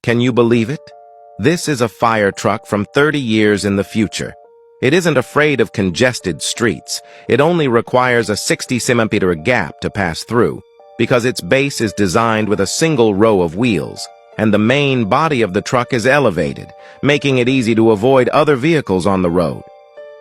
Can you believe it? This is a fire truck from 30 years in the future. It isn't afraid of congested streets. It only requires a 60 centimeter gap to pass through, because its base is designed with a single row of wheels, and the main body of the truck is elevated, making it easy to avoid other vehicles on the road.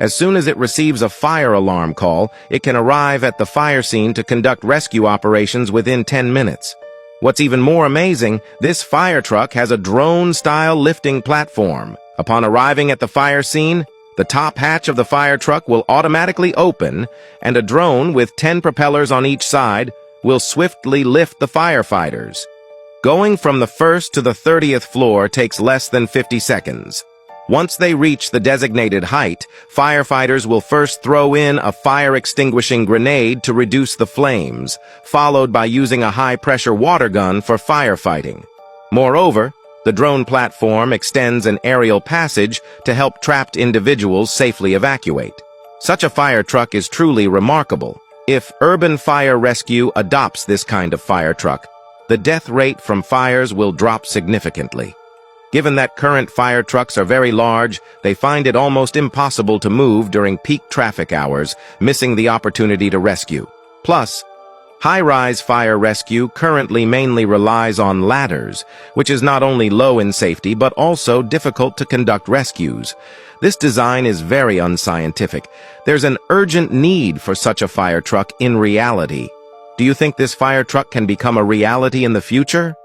As soon as it receives a fire alarm call, it can arrive at the fire scene to conduct rescue operations within 10 minutes. What's even more amazing, this fire truck has a drone-style lifting platform. Upon arriving at the fire scene, the top hatch of the fire truck will automatically open, and a drone with 10 propellers on each side will swiftly lift the firefighters. Going from the 1st to the 30th floor takes less than 50 seconds. Once they reach the designated height, firefighters will first throw in a fire-extinguishing grenade to reduce the flames, followed by using a high-pressure water gun for firefighting. Moreover, the drone platform extends an aerial passage to help trapped individuals safely evacuate. Such a fire truck is truly remarkable. If Urban Fire Rescue adopts this kind of fire truck, the death rate from fires will drop significantly. Given that current fire trucks are very large, they find it almost impossible to move during peak traffic hours, missing the opportunity to rescue. Plus, high-rise fire rescue currently mainly relies on ladders, which is not only low in safety but also difficult to conduct rescues. This design is very unscientific. There's an urgent need for such a fire truck in reality. Do you think this fire truck can become a reality in the future?